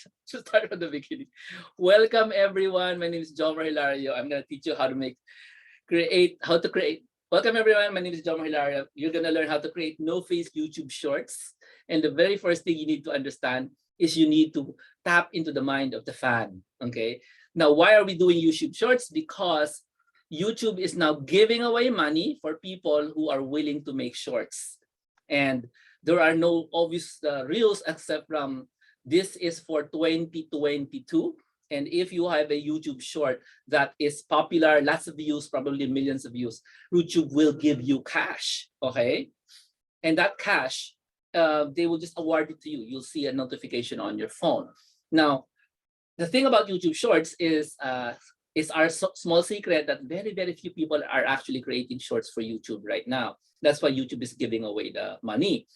to start from the beginning. Welcome everyone. My name is Jomar Hilario. I'm gonna teach you how to create. Welcome everyone. My name is Jomar Hilario. You're gonna learn how to create no-face YouTube shorts. And the very first thing you need to understand is you need to tap into the mind of the fan. Okay. Now, why are we doing YouTube shorts? Because YouTube is now giving away money for people who are willing to make shorts. And there are no obvious reels except from this is for 2022. And if you have a YouTube short that is popular, lots of views, probably millions of views, YouTube will give you cash, okay? And that cash, they will just award it to you. You'll see a notification on your phone. Now, the thing about YouTube Shorts is our small secret that very, very few people are actually creating shorts for YouTube right now. That's why YouTube is giving away the money.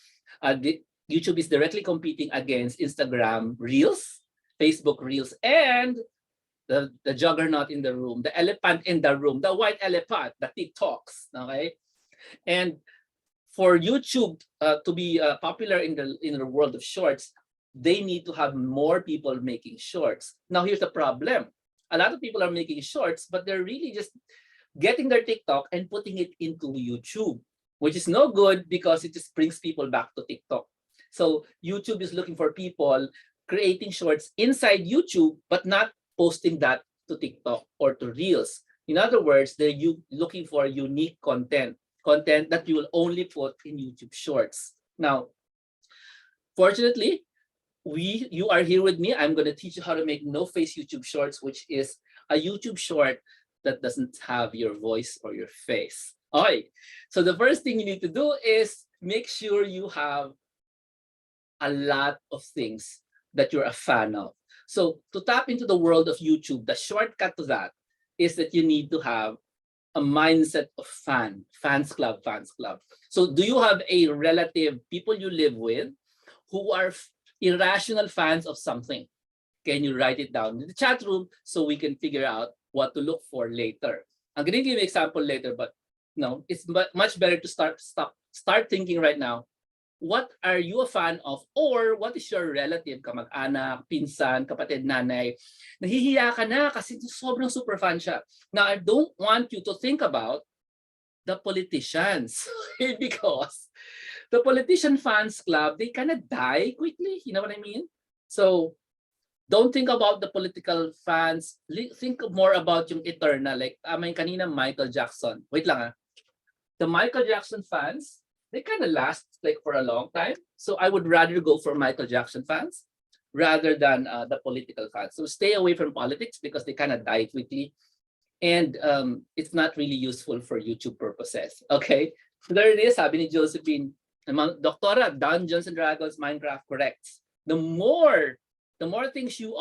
YouTube is directly competing against Instagram Reels, Facebook Reels, and the juggernaut in the room, the elephant in the room, the white elephant, the TikToks, okay? And for YouTube to be popular in the world of shorts, they need to have more people making shorts. Now, here's the problem. A lot of people are making shorts, but they're really just getting their TikTok and putting it into YouTube, which is no good because it just brings people back to TikTok. So YouTube is looking for people creating shorts inside YouTube, but not posting that to TikTok or to Reels. In other words, they're looking for unique content that you will only put in YouTube Shorts. Now, fortunately, you are here with me. I'm going to teach you how to make no-face YouTube Shorts, which is a YouTube short that doesn't have your voice or your face. All right. So the first thing you need to do is make sure you have a lot of things that you're a fan of. So to tap into the world of YouTube, the shortcut to that is that you need to have a mindset of fans club. So do you have a relative, people you live with, who are irrational fans of something? Can you write it down in the chat room so we can figure out what to look for later? I'm going to give you an example later, but no, it's much better to start thinking right now. What are you a fan of, or what is your relative, kamag-anak, pinsan, kapatid, nanay? Nahihiya ka na kasi sobrang super fan siya. Now, I don't want you to think about the politicians because the politician fans club, they kind of die quickly. You know what I mean? So don't think about the political fans. Think more about yung eternal. Like, may kanina Michael Jackson. Wait lang ah. The Michael Jackson fans, they kind of last like for a long time. So I would rather go for Michael Jackson fans rather than the political fans. So stay away from politics because they kind of die quickly. And it's not really useful for YouTube purposes. Okay, so there it is. Sabi ni Josephine, Doctora, Dungeons and Dragons, Minecraft, correct. The more things you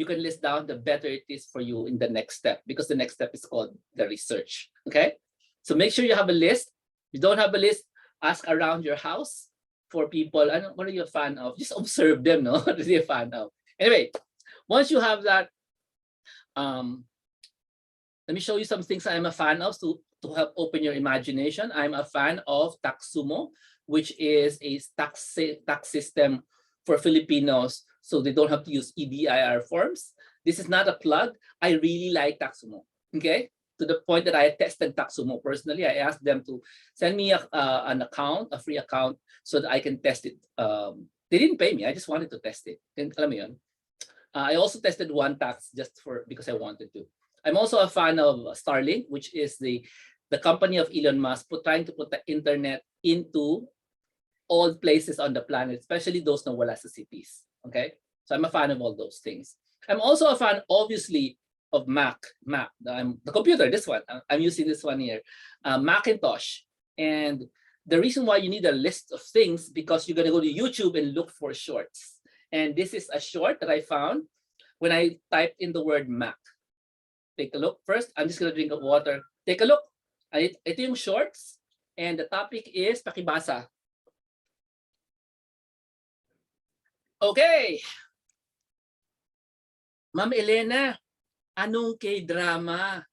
can list down, the better it is for you in the next step, because the next step is called the research. Okay, so make sure you have a list. If you don't have a list, ask around your house for people. What are you a fan of? Just observe them, no? What are they a fan of? Anyway, once you have that, let me show you some things I'm a fan of to help open your imagination. I'm a fan of Taxumo, which is a tax system for Filipinos, so they don't have to use EDIR forms. This is not a plug. I really like Taxumo. Okay, to the point that I tested Taxumo personally. I asked them to send me an account, a free account, so that I can test it. They didn't pay me. I just wanted to test it. And alam mo yun. I also tested one tax just because I wanted to. I'm also a fan of Starlink, which is the company of Elon Musk trying to put the internet into all places on the planet, especially those na wala sa cities. Okay, so I'm a fan of all those things. I'm also a fan, obviously, of Mac. The computer. This one. I'm using this one here, Macintosh. And the reason why you need a list of things because you're gonna go to YouTube and look for shorts. And this is a short that I found when I typed in the word Mac. Take a look. First, I'm just going to drink of water. Take a look. Ito yung shorts. And the topic is pakibasa. Okay. Ma'am Elena, anong K-drama?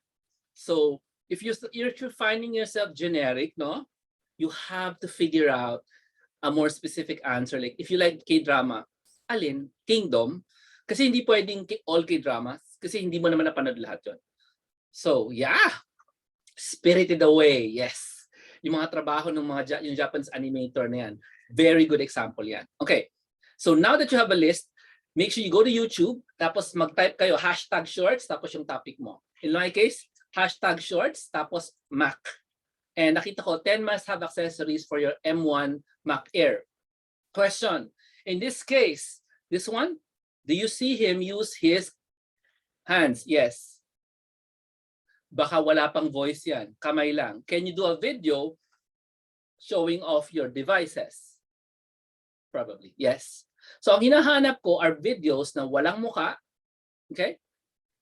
So, if you're finding yourself generic, no, you have to figure out a more specific answer. Like, if you like K-drama, alin? Kingdom. Kasi hindi pwedeng all K-dramas kasi hindi mo naman napanood lahat yun. So, yeah. Spirited Away, yes. Yung mga trabaho ng yung Japanese animator na yan. Very good example yan. Okay. So now that you have a list, make sure you go to YouTube, tapos mag-type kayo #shorts, tapos yung topic mo. In my case, #shorts, tapos Mac. And nakita ko, 10 must-have accessories for your M1 Mac Air. Question, in this case, this one, do you see him use his hands? Yes. Baka wala pang voice yan, kamay lang. Can you do a video showing off your devices? Probably, yes. So ang hinahanap ko are videos na walang muka, okay?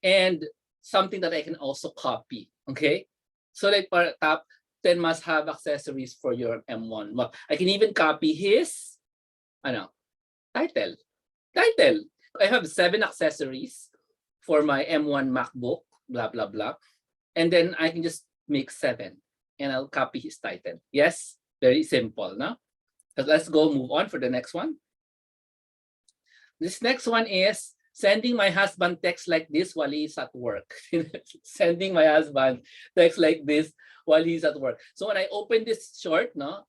And something that I can also copy, okay? So like top 10 must-have accessories for your M1. I can even copy his title. I have 7 accessories for my M1 MacBook, blah, blah, blah. And then I can just make 7 and I'll copy his title. Yes, very simple, no? So let's go move on for the next one. This next one is sending my husband text like this while he's at work. Sending my husband text like this while he's at work. So when I open this short, no,